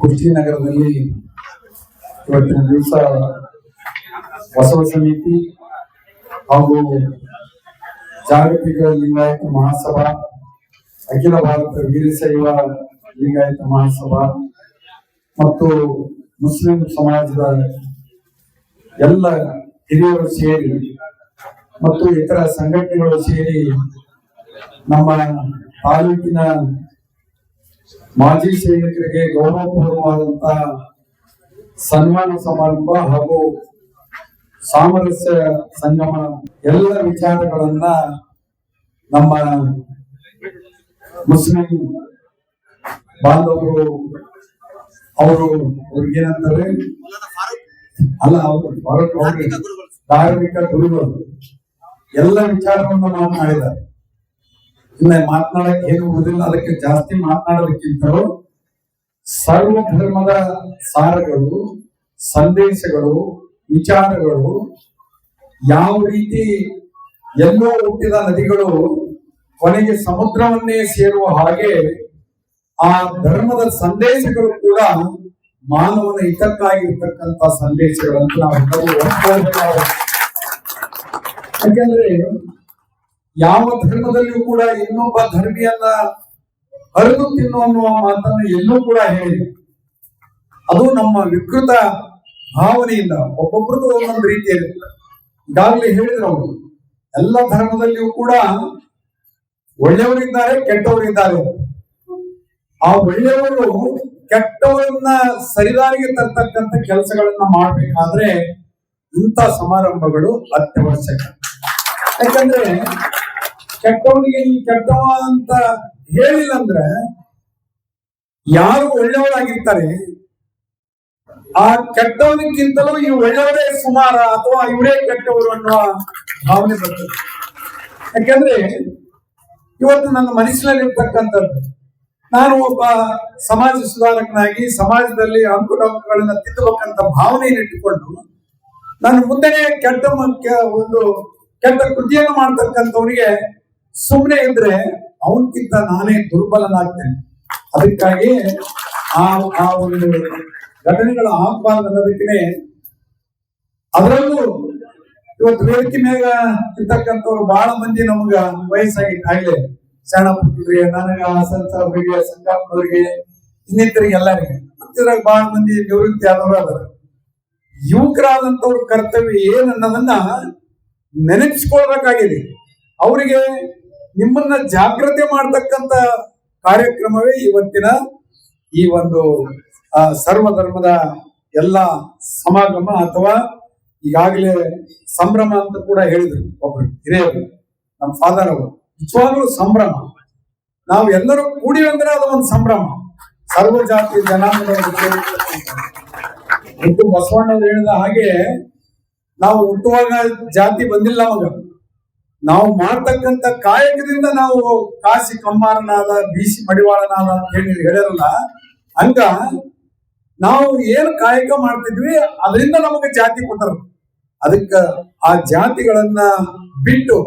ಕುಶಿನಗರದಲ್ಲಿ ಇವತ್ತಿನ ದಿವಸ ಬಸವ ಸಮಿತಿ ಹಾಗೂ ಜಾಗತಿಕ ಲಿಂಗಾಯತ ಮಹಾಸಭಾ, ಅಖಿಲ ಭಾರತ ವೀರಶೈವ ಲಿಂಗಾಯತ ಮಹಾಸಭಾ ಮತ್ತು ಮುಸ್ಲಿಂ ಸಮಾಜದ ಎಲ್ಲ ಹಿರಿಯರು ಸೇರಿ ಮತ್ತು ಇತರ ಸಂಘಟನೆಗಳು ಸೇರಿ ನಮ್ಮ ತಾಲೂಕಿನ ಮಾಜಿ ಸೈನಿಕರಿಗೆ ಗೌರವಪೂರ್ವವಾದಂತಹ ಸನ್ಮಾನ ಸಮಾರಂಭ ಹಾಗೂ ಸಾಮರಸ್ಯ ಸಂಗಮ ಎಲ್ಲ ವಿಚಾರಗಳನ್ನ ನಮ್ಮ ಮುಸ್ಲಿಂ ಬಾಂಧವರು ಅವ್ರಿಗೇನಂತಾರೆ ಅಲ್ಲ, ಅವರು ಧಾರ್ಮಿಕ ಗುರುಗಳು ಎಲ್ಲ ವಿಚಾರವನ್ನು ಮಾತನಾಡಿದ್ದಾರೆ. ಇನ್ನ ಮಾತನಾಡಕ್ಕೆ ಏನು ಉಳಿದಿಲ್ಲ, ಅದಕ್ಕೆ ಜಾಸ್ತಿ ಮಾತನಾಡೋದಕ್ಕಿಂತ ಸರ್ವ ಧರ್ಮದ ಸಾರಗಳು, ಸಂದೇಶಗಳು, ವಿಚಾರಗಳು ಯಾವ ರೀತಿ ಎಲ್ಲೋ ಹುಟ್ಟಿದ ನದಿಗಳು ಕೊನೆಗೆ ಸಮುದ್ರವನ್ನೇ ಸೇರುವ ಹಾಗೆ ಆ ಧರ್ಮದ ಸಂದೇಶಗಳು ಕೂಡ ಮಾನವನ ಹಿತಕ್ಕಾಗಿರ್ತಕ್ಕಂಥ ಸಂದೇಶಗಳಂತ ನಾವೆಲ್ಲರೂ ಯಾಕೆಂದ್ರೆ ಯಾವ ಧರ್ಮದಲ್ಲಿಯೂ ಕೂಡ ಇನ್ನೊಬ್ಬ ಧರ್ಮಿಯನ್ನ ಹರಿದು ತಿನ್ನು ಅನ್ನುವ ಮಾತನ್ನು ಎಲ್ಲೂ ಕೂಡ ಹೇಳಿ, ಅದು ನಮ್ಮ ವಿಕೃತ ಭಾವನೆಯಿಂದ ಒಬ್ಬೊಬ್ರದ್ದು ಒಂದೊಂದು ರೀತಿ ಇರುತ್ತೆ. ಈಗಾಗಲೇ ಹೇಳಿದ್ರು ಅವರು, ಎಲ್ಲ ಧರ್ಮದಲ್ಲಿಯೂ ಕೂಡ ಒಳ್ಳೆಯವರಿದ್ದಾರೆ, ಕೆಟ್ಟವರಿದ್ದಾರೆ. ಆ ಒಳ್ಳೆಯವರು ಕೆಟ್ಟವರನ್ನ ಸರಿದಾರಿಗೆ ತರ್ತಕ್ಕಂಥ ಕೆಲಸಗಳನ್ನ ಮಾಡ್ಬೇಕಾದ್ರೆ ಇಂಥ ಸಮಾರಂಭಗಳು ಅತ್ಯವಶ್ಯಕ. ಯಾಕಂದ್ರೆ ಕೆಟ್ಟವನಿಗೆ ಈ ಕೆಟ್ಟವ ಅಂತ ಹೇಳಿಲ್ಲ ಅಂದ್ರೆ ಯಾರು ಒಳ್ಳೆಯವರಾಗಿರ್ತಾರೆ ಆ ಕೆಟ್ಟವನಿಗಿಂತಲೂ ಈ ಒಳ್ಳೆಯವರೇ ಸುಮಾರ ಅಥವಾ ಇವರೇ ಕೆಟ್ಟವರು ಅನ್ನುವ ಭಾವನೆ ಬರ್ತದೆ. ಯಾಕಂದ್ರೆ ಇವತ್ತು ನನ್ನ ಮನಸ್ಸಿನಲ್ಲಿರ್ತಕ್ಕಂಥದ್ದು, ನಾನು ಒಬ್ಬ ಸಮಾಜ ಸುಧಾರಕನಾಗಿ ಸಮಾಜದಲ್ಲಿ ಅಂಕುಡೊಂಕುಗಳನ್ನ ತಿದ್ದಬೇಕಂತ ಭಾವನೆಯನ್ನು ಇಟ್ಟುಕೊಂಡು ನಾನು ಮುಂದೆನೆ ಒಂದು ಕೆಟ್ಟ ಕೃತಿಯನ್ನು ಮಾಡ್ತಕ್ಕಂಥವನಿಗೆ ಸುಮ್ಮನೆ ಇದ್ರೆ ಅವನಕ್ಕಿಂತ ನಾನೇ ದುರ್ಬಲನಾಗ್ತೇನೆ. ಅದಕ್ಕಾಗಿ ಆ ಒಂದು ಘಟನೆಗಳ ಆಗಬಾರ್ದು ಅನ್ನೋದಕ್ಕೆ, ಅದರಲ್ಲೂ ಇವತ್ತು ವೇದಿಕೆ ಮೇಗ ಇರ್ತಕ್ಕಂಥವ್ರು ಬಹಳ ಮಂದಿ ನಮಗ ವಯಸ್ಸಾಗಿತ್ತು, ಆಗ್ಲೇ ಸಣ್ಣ ಪುಟ್ಟಿಗೆ, ನನಗ ಅವರಿಗೆ, ಸಂಗಪ್ಪನವರಿಗೆ, ಇನ್ನಿತರಿಗೆ ಎಲ್ಲರಿಗೆ ಮತ್ತಿದ್ರಾಗ ಬಹಳ ಮಂದಿ ನಿವೃತ್ತಿ ಆದವರು ಅದರ. ಯುವಕರಾದಂಥವ್ರ ಕರ್ತವ್ಯ ಏನನ್ನೋದನ್ನ ನೆನಪಿಸ್ಕೊಳ್ಬೇಕಾಗಿದೆ. ಅವರಿಗೆ ನಿಮ್ಮನ್ನ ಜಾಗೃತಿ ಮಾಡ್ತಕ್ಕಂಥ ಕಾರ್ಯಕ್ರಮವೇ ಇವತ್ತಿನ ಈ ಒಂದು ಸರ್ವಧರ್ಮದ ಎಲ್ಲ ಸಮಾಗಮ ಅಥವಾ ಈಗಾಗಲೇ ಸಂಭ್ರಮ ಅಂತ ಕೂಡ ಹೇಳಿದ್ರು ಒಬ್ರು ಹಿರಿಯರು, ನಮ್ಮ ಫಾದರ್ ಅವರು. ನಿಜವಾಗ್ಲೂ ಸಂಭ್ರಮ. ನಾವು ಎಲ್ಲರೂ ಕೂಡಿ ಅಂದ್ರೆ ಅದು ಒಂದು ಸಂಭ್ರಮ. ಸರ್ವ ಜಾತಿ ಜನಾಂಗದವರು ಬಸವಣ್ಣವ್ರು ಹೇಳಿದ ಹಾಗೆ ನಾವು ಹುಟ್ಟುವಾಗ ಜಾತಿ ಬಂದಿಲ್ಲ ನಮಗ. ನಾವು ಮಾಡ್ತಕ್ಕಂಥ ಕಾಯಕದಿಂದ ನಾವು ಕಾಸಿ ಕಮ್ಮಾರನಾದ, ಬೀಸಿ ಮಡಿವಾಳನಾದ ಅಂತ ಹೇಳಿ ಹೇಳಿರಲ್ಲ, ಹಂಗ ನಾವು ಏನು ಕಾಯಕ ಮಾಡ್ತಿದ್ವಿ ಅದರಿಂದ ನಮಗೆ ಜಾತಿ ಕೊಟ್ಟರು. ಅದಕ್ಕ ಆ ಜಾತಿಗಳನ್ನ ಬಿಟ್ಟು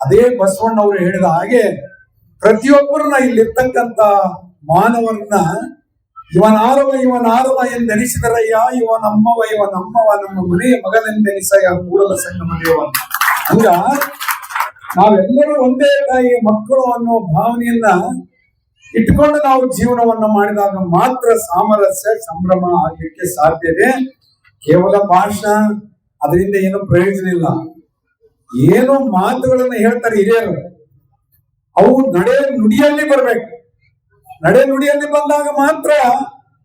ಅದೇ ಬಸವಣ್ಣವರು ಹೇಳಿದ ಹಾಗೆ ಪ್ರತಿಯೊಬ್ಬರನ್ನ ಇಲ್ಲಿರ್ತಕ್ಕಂಥ ಮಾನವರನ್ನ ಇವನಾರವ ಎಂದೆನಿಸಿದರಯ್ಯ, ಇವನಮ್ಮವ ನಮ್ಮ ಮನೆಯ ಮಗನೆಂದೆನಿಸಯ್ಯ ಕೂಡಲ ಸಂಗಮ ದೇವ. ಹಂಗ ನಾವೆಲ್ಲರೂ ಒಂದೇ ತಾಯಿಯ ಮಕ್ಕಳು ಅನ್ನೋ ಭಾವನೆಯನ್ನ ಇಟ್ಕೊಂಡು ನಾವು ಜೀವನವನ್ನ ಮಾಡಿದಾಗ ಮಾತ್ರ ಸಾಮರಸ್ಯ ಸಂಭ್ರಮ ಆಗ್ಲಿಕ್ಕೆ ಸಾಧ್ಯತೆ. ಕೇವಲ ಭಾಷಣ ಅದರಿಂದ ಏನು ಪ್ರಯೋಜನ ಇಲ್ಲ. ಏನೋ ಮಾತುಗಳನ್ನ ಹೇಳ್ತಾರೆ ಹಿರಿಯರು, ಅವು ನಡೆ ನುಡಿಯಲ್ಲಿ ಬರ್ಬೇಕು. ನಡೆ ನುಡಿಯಲ್ಲಿ ಬಂದಾಗ ಮಾತ್ರ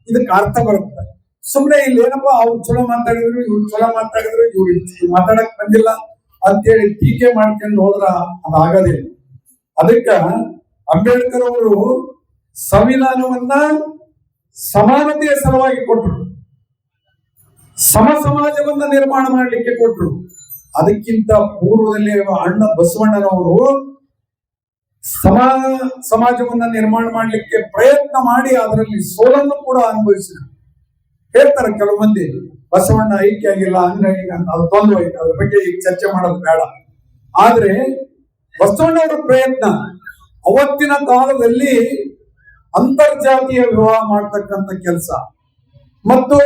ಇದಕ್ಕೆ ಅರ್ಥ ಬರುತ್ತೆ. ಸುಮ್ಮನೆ ಇಲ್ಲಿ ಏನಪ್ಪಾ ಅವ್ರು ಚಲೋ ಮಾತಾಡಿದ್ರು, ಇವ್ರು ಚಲೋ ಮಾತಾಡಿದ್ರು, ಇವ್ರು ಮಾತಾಡಕ್ ಬಂದಿಲ್ಲ ಅಂತೇಳಿ ಟೀಕೆ ಮಾಡ್ಕೊಂಡು ಹೋದ್ರ ಅದಾಗದಿಲ್ಲ. ಅದಕ್ಕ ಅಂಬೇಡ್ಕರ್ ಅವರು ಸಂವಿಧಾನವನ್ನ ಸಮಾನತೆಯ ಸಲುವಾಗಿ ಕೊಟ್ರು, ಸಮ ಸಮಾಜವನ್ನ ನಿರ್ಮಾಣ ಮಾಡ್ಲಿಕ್ಕೆ ಕೊಟ್ರು. ಅದಕ್ಕಿಂತ ಪೂರ್ವದಲ್ಲಿ ಅಣ್ಣ ಬಸವಣ್ಣನವರು ಸಮಾಜವನ್ನ ನಿರ್ಮಾಣ ಮಾಡ್ಲಿಕ್ಕೆ ಪ್ರಯತ್ನ ಮಾಡಿ ಅದರಲ್ಲಿ ಸೋಲನ್ನು ಕೂಡ ಅನುಭವಿಸಿದ್ರು. ಹೇಳ್ತಾರೆ ಕೆಲವು ಮಂದಿ, ಬಸವಣ್ಣ ಐಕ್ಯ ಆಗಿಲ್ಲ, ಹಂಗಾಗಿ ಅದು ತೊಂದರೆ ಐತೆ, ಅದ್ರ ಬಗ್ಗೆ ಈಗ ಚರ್ಚೆ ಮಾಡೋದು ಬೇಡ. ಆದ್ರೆ ಬಸವಣ್ಣವರ ಪ್ರಯತ್ನ ಅವತ್ತಿನ ಕಾಲದಲ್ಲಿ ಅಂತರ್ಜಾತೀಯ ವಿವಾಹ ಮಾಡ್ತಕ್ಕಂಥ ಕೆಲಸ ಮತ್ತು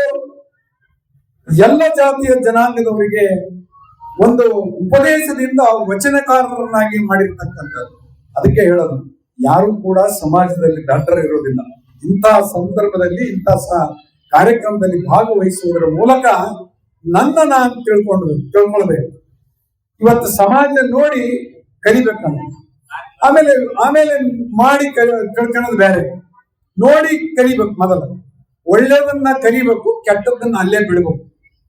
ಎಲ್ಲ ಜಾತಿಯ ಜನಾಂಗದವರಿಗೆ ಒಂದು ಉಪದೇಶದಿಂದ ವಚನಕಾರರನ್ನಾಗಿ ಮಾಡಿರ್ತಕ್ಕಂಥದ್ದು. ಅದಕ್ಕೆ ಹೇಳೋದು, ಯಾರು ಕೂಡ ಸಮಾಜದಲ್ಲಿ ಡಾಕ್ಟರ್ ಇರೋದಿಲ್ಲ. ಇಂತಹ ಸಂದರ್ಭದಲ್ಲಿ ಇಂತಹ ಕಾರ್ಯಕ್ರಮದಲ್ಲಿ ಭಾಗವಹಿಸುವುದರ ಮೂಲಕ ನಾನು ತಿಳ್ಕೊಳ್ಬೇಕು. ಇವತ್ತು ಸಮಾಜ ನೋಡಿ ಕಲಿಬೇಕಲ್ಲ, ಆಮೇಲೆ ಮಾಡಿ ತಿಳ್ಕೊಳ್ಳೋದು ಬೇರೆ. ನೋಡಿ ಕಲಿಬೇಕು. ಮೊದಲು ಒಳ್ಳೆಯದನ್ನ ಕಲಿಬೇಕು, ಕೆಟ್ಟದನ್ನ ಅಲ್ಲೇ ಬಿಡಬೇಕು.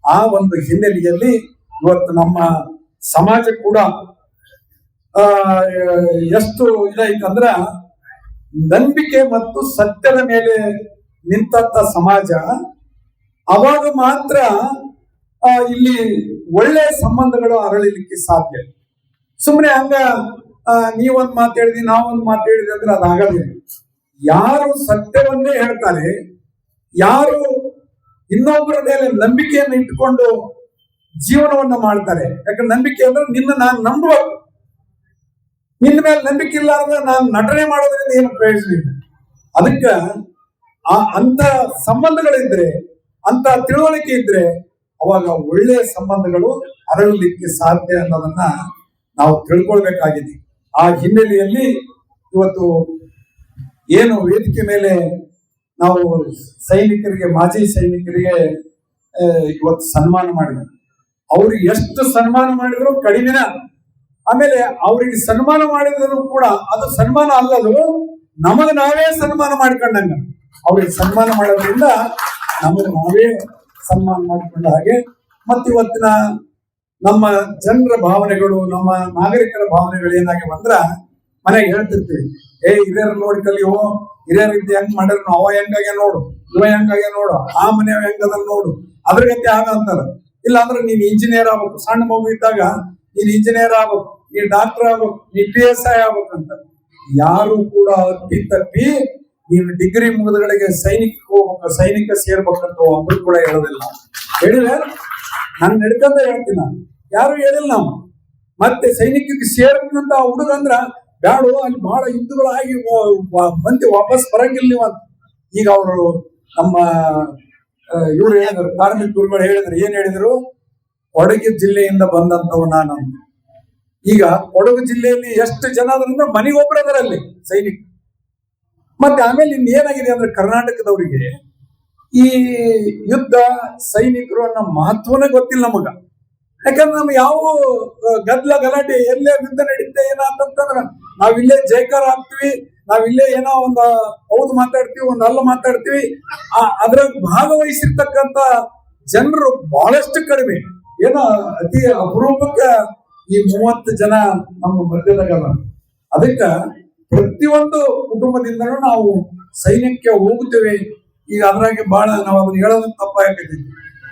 ಆ ಒಂದು ಹಿನ್ನೆಲೆಯಲ್ಲಿ ಇವತ್ತು ನಮ್ಮ ಸಮಾಜ ಕೂಡ ಎಷ್ಟು ಇದೈತಂದ್ರ ನಂಬಿಕೆ ಮತ್ತು ಸತ್ಯದ ಮೇಲೆ ನಿಂತ ಸಮಾಜ. ಅವಾಗ ಮಾತ್ರ ಇಲ್ಲಿ ಒಳ್ಳೆಯ ಸಂಬಂಧಗಳು ಅರಳಲಿಕ್ಕೆ ಸಾಧ್ಯ. ಸುಮ್ಮನೆ ಹಂಗ ನೀವೊಂದ್ ಮಾತು ಹೇಳಿದಿ ನಾವೊಂದ್ ಮಾತು ಹೇಳಿದೆ ಅಂದ್ರೆ ಅದಾಗಲಿಲ್ಲ. ಯಾರು ಸತ್ಯವನ್ನೇ ಹೇಳ್ತಾರೆ, ಯಾರು ಇನ್ನೊಬ್ಬರ ಮೇಲೆ ನಂಬಿಕೆಯನ್ನು ಇಟ್ಟುಕೊಂಡು ಜೀವನವನ್ನ ಮಾಡ್ತಾರೆ. ಯಾಕಂದ್ರೆ ನಂಬಿಕೆ ಅಂದ್ರೆ ನಾನು ನಂಬಬೇಕು. ನಿನ್ನ ಮೇಲೆ ನಂಬಿಕೆ ಇಲ್ಲ ಅಂದ್ರೆ ನಾನು ನಟನೆ ಮಾಡೋದ್ರಿಂದ ಏನು ಪ್ರಯೋಜನ ಇಲ್ಲ. ಅದಕ್ಕ ಅಂತ ಸಂಬಂಧಗಳಿದ್ರೆ, ಅಂತ ತಿಳುವಳಿಕೆ ಇದ್ರೆ ಅವಾಗ ಒಳ್ಳೆಯ ಸಂಬಂಧಗಳು ಅರಳಲಿಕ್ಕೆ ಸಾಧ್ಯ ಅನ್ನೋದನ್ನ ನಾವು ತಿಳ್ಕೊಳ್ಬೇಕಾಗಿದೆ. ಆ ಹಿನ್ನೆಲೆಯಲ್ಲಿ ಇವತ್ತು ಏನು ವೇದಿಕೆ ಮೇಲೆ ನಾವು ಸೈನಿಕರಿಗೆ, ಮಾಜಿ ಸೈನಿಕರಿಗೆ ಇವತ್ತು ಸನ್ಮಾನ ಮಾಡಿದ್ರು. ಅವ್ರಿಗೆ ಎಷ್ಟು ಸನ್ಮಾನ ಮಾಡಿದ್ರು ಕಡಿಮೆನ. ಆಮೇಲೆ ಅವ್ರಿಗೆ ಸನ್ಮಾನ ಮಾಡಿದ್ರು ಕೂಡ ಅದು ಸನ್ಮಾನ ಅಲ್ಲದು, ನಮಗೆ ನಾವೇ ಸನ್ಮಾನ ಮಾಡ್ಕೊಂಡಂಗ. ಅವ್ರಿಗೆ ಸನ್ಮಾನ ಮಾಡೋದ್ರಿಂದ ನಮಗೆ ನಾವೇ ಸನ್ಮಾನ ಮಾಡಿಕೊಂಡ ಹಾಗೆ. ಮತ್ತು ಇವತ್ತಿನ ನಮ್ಮ ಜನರ ಭಾವನೆಗಳು, ನಮ್ಮ ನಾಗರಿಕರ ಭಾವನೆಗಳು ಏನಾಗಿ ಬಂದ್ರ ಮನೆಗೆ ಹೇಳ್ತಿರ್ತೀವಿ, ಹಿರಿಯರ ನೋಡಿ ಕಲಿಯೋ, ಹಿರಿಯರ ರೀತಿ ಹೆಂಗ್ ಮಾಡಿದ್ರು, ಅವ ಹೆಂಗಾಗೆ ನೋಡು, ಇವ ಹೆಂಗಾಗೆ ನೋಡು, ಆ ಮನೆ ಹೆಂಗದನ್ನ ನೋಡು, ಅದ್ರ ಗತಿ ಆಗ ಅಂತಾರ. ಇಲ್ಲ ಅಂದ್ರೆ ನೀನ್ ಇಂಜಿನಿಯರ್ ಆಗ್ಬೇಕು. ಸಣ್ಣ ಮಗು ಇದ್ದಾಗ ನೀನ್ ಇಂಜಿನಿಯರ್ ಆಗ್ಬೇಕು, ನೀನ್ ಡಾಕ್ಟರ್ ಆಗ್ಬೇಕು, ನೀ PSI ಆಗ್ಬೇಕಂತ. ಯಾರು ಕೂಡ ತಪ್ಪಿ ನೀನು ಡಿಗ್ರಿ ಮುಗಿದಗಳಿಗೆ ಸೈನಿಕ ಹೋಗ್ಬೇಕು, ಸೈನಿಕ ಸೇರ್ಬೇಕಂತ ಒಬ್ರು ಕೂಡ ಹೇಳೋದಿಲ್ಲ. ಹೇಳಿದ್ರೆ ನಾನು ನಡ್ಕೊಂಡ ಹೇಳ್ತೀನಿ, ನಾನು ಯಾರು ಹೇಳಿಲ್ಲ. ನಾವು ಮತ್ತೆ ಸೈನಿಕಕ್ಕೆ ಸೇರ್ಬೇಕಂತ ಹುಡುಗ ಅಂದ್ರ ಬ್ಯಾಡು, ಅಲ್ಲಿ ಬಹಳ ಯುದ್ಧಗಳಾಗಿ ಮಂದಿ ವಾಪಸ್ ಬರಂಗಿಲ್ಲ ನೀವು ಅಂತ. ಈಗ ಅವರು ನಮ್ಮ ಇವ್ರು ಹೇಳಿದ್ರು, ಕಾರ್ಮಿಕ ಗುರುಗಳು ಹೇಳಿದ್ರು. ಏನ್ ಹೇಳಿದ್ರು? ಕೊಡಗು ಜಿಲ್ಲೆಯಿಂದ ಬಂದಂತವ್ ನಾನು. ಈಗ ಕೊಡಗು ಜಿಲ್ಲೆಯಲ್ಲಿ ಎಷ್ಟು ಜನ ಅದ್ರಂದ್ರೆ ಮನೆಗೊಬ್ಬರ ಅದರಲ್ಲಿ ಸೈನಿಕ. ಮತ್ತೆ ಆಮೇಲೆ ಇನ್ನೇನಾಗಿದೆ ಅಂದ್ರೆ ಕರ್ನಾಟಕದವರಿಗೆ ಈ ಯುದ್ಧ ಸೈನಿಕರು ಅನ್ನೋ ಮಹತ್ವನೇ ಗೊತ್ತಿಲ್ಲ ನಮಗ. ಯಾಕಂದ್ರೆ ನಮ್ಗೆ ಯಾವ ಗದ್ದಲ ಗಲಾಟೆ ಎಲ್ಲೇ ಯುದ್ಧ ನಡೀತೆ ಏನಂತಂದ್ರ ನಾವಿಲ್ಲೇ ಜೈಕಾರ ಹಾಕ್ತಿವಿ, ನಾವಿಲ್ಲೇ ಏನೋ ಒಂದು ಹೌದು ಮಾತಾಡ್ತೀವಿ, ಒಂದು ಅಲ್ಲ ಮಾತಾಡ್ತೀವಿ. ಅದ್ರಾಗ ಭಾಗವಹಿಸಿರ್ತಕ್ಕಂಥ ಜನರು ಬಹಳಷ್ಟು ಕಡಿಮೆ. ಏನೋ ಅತಿ ಅಪರೂಪಕ್ಕೆ ಈ 30 ಜನ ನಮ್ಮ ಮಧ್ಯದಾಗ. ಅದಕ್ಕೆ ಪ್ರತಿಯೊಂದು ಕುಟುಂಬದಿಂದನೂ ನಾವು ಸೈನ್ಯಕ್ಕೆ ಹೋಗುತ್ತೇವೆ. ಈಗ ಅದ್ರಾಗೆ ಬಹಳ ನಾವು ಅದನ್ನ ಹೇಳೋದು ತಪ್ಪಾಗೈತಿ.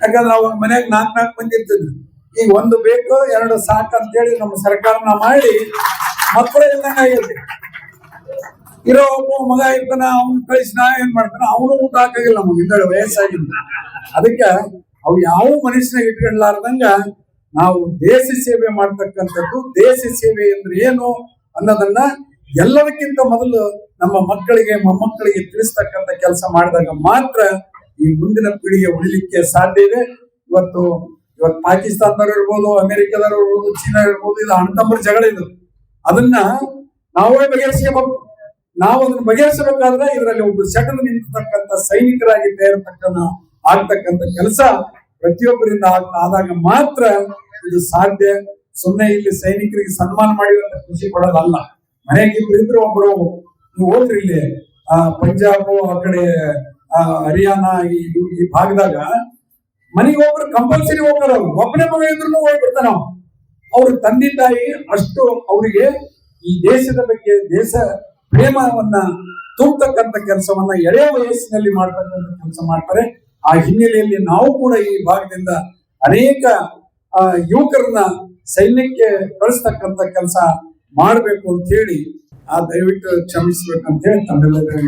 ಯಾಕಂದ್ರೆ ಅವಾಗ ಮನ್ಯಾಗ 4 ಮಂದಿ ಇರ್ತಿದ್ವಿ. ಈಗ 1 ಬೇಕು 2 ಸಾಕು ಅಂತೇಳಿ ನಮ್ಮ ಸರ್ಕಾರನ ಮಾಡಿ ಮಕ್ಕಳು ಇಲ್ದಂಗ ಆಗೈತಿ. ಇರೋ ಒಬ್ಬ ಮಗ ಇರ್ತಾನ, ಅವ್ನ ಕಳಿಸಿ ನಾ ಏನ್ ಮಾಡ್ತಾನ, ಅವನು ಊಟ ಹಾಕಾಗಿಲ್ಲ ನಮಗೆ ಹಿಂದಡೆ ವಯಸ್ಸಾಗಿಲ್ಲ. ಅದಕ್ಕೆ ಅವು ಯಾವ ಮನುಷ್ಯನಾಗ ಇಟ್ಕೊಂಡ್ಲಾರ್ದಂಗ ನಾವು ದೇಶ ಸೇವೆ ಮಾಡ್ತಕ್ಕಂಥದ್ದು. ದೇಶ ಸೇವೆ ಅಂದ್ರೆ ಏನು ಅನ್ನೋದನ್ನ ಎಲ್ಲದಕ್ಕಿಂತ ಮೊದಲು ನಮ್ಮ ಮಕ್ಕಳಿಗೆ ಮೊಮ್ಮಕ್ಕಳಿಗೆ ತಿಳಿಸ್ತಕ್ಕಂಥ ಕೆಲಸ ಮಾಡಿದಾಗ ಮಾತ್ರ ಈ ಮುಂದಿನ ಪೀಳಿಗೆ ಉಳಿಲಿಕ್ಕೆ ಸಾಧ್ಯ ಇದೆ. ಇವತ್ತು ಪಾಕಿಸ್ತಾನದವ್ರು ಇರ್ಬೋದು, ಅಮೆರಿಕದವ್ರು ಇರ್ಬೋದು, ಚೀನಾ ಇರ್ಬೋದು, ಇದು ಅಣ್ಣತಮ್ಮರ ಜಗಳ ಇದು. ಅದನ್ನ ನಾವೇ ಬಗೆಹರಿಸಬೇಕು. ನಾವು ಅದನ್ನ ಬಗೆಹರಿಸಬೇಕಾದ್ರೆ ಇದರಲ್ಲಿ ಒಬ್ಬ ಸೆಟಲ್ ನಿಂತಕ್ಕಂಥ ಸೈನಿಕರಾಗಿ ಆಗ್ತಕ್ಕಂಥ ಕೆಲಸ ಪ್ರತಿಯೊಬ್ಬರಿಂದ ಆದಾಗ ಮಾತ್ರ ಇದು ಸಾಧ್ಯ. ಸುಮ್ಮನೆ ಇಲ್ಲಿ ಸೈನಿಕರಿಗೆ ಸನ್ಮಾನ ಮಾಡಿದಂತ ಖುಷಿ ಪಡೋದಲ್ಲ. ಮನೆಗೆ ಇದ್ರೆ ಒಬ್ರು ನೀವು ಹೋದ್ರಿ ಇಲ್ಲಿ ಪಂಜಾಬ್ ಆ ಕಡೆ ಹರಿಯಾಣ ಈ ಭಾಗದಾಗ ಮನೆಗೆ ಒಬ್ರು ಕಂಪಲ್ಸರಿ ಹೋಗ್ತಾರ. ಒಬ್ಬನೇ ಮಗ ಇದ್ರು ಹೋಗ್ಬಿಡ್ತಾರ. ಅವ್ರ ತಂದೆ ತಾಯಿ ಅಷ್ಟು ಅವರಿಗೆ ಈ ದೇಶದ ಬಗ್ಗೆ ದೇಶ ಪ್ರೇಮವನ್ನ ತುಂಬತಕ್ಕಂಥ ಕೆಲಸವನ್ನ ಎಳೆಯ ವಯಸ್ಸಿನಲ್ಲಿ ಮಾಡ್ತಕ್ಕಂಥ ಕೆಲಸ ಮಾಡ್ತಾರೆ. ಆ ಹಿನ್ನೆಲೆಯಲ್ಲಿ ನಾವು ಕೂಡ ಈ ಭಾಗದಿಂದ ಅನೇಕ ಯುವಕರನ್ನ ಸೈನ್ಯಕ್ಕೆ ಕಳಿಸ್ತಕ್ಕಂಥ ಕೆಲಸ ಮಾಡಬೇಕು ಅಂತ ಹೇಳಿ ದಯವಿಟ್ಟು ಕ್ಷಮಿಸ್ಬೇಕಂತ ಹೇಳಿ ತಮ್ಮೆಲ್ಲರಿಗೂ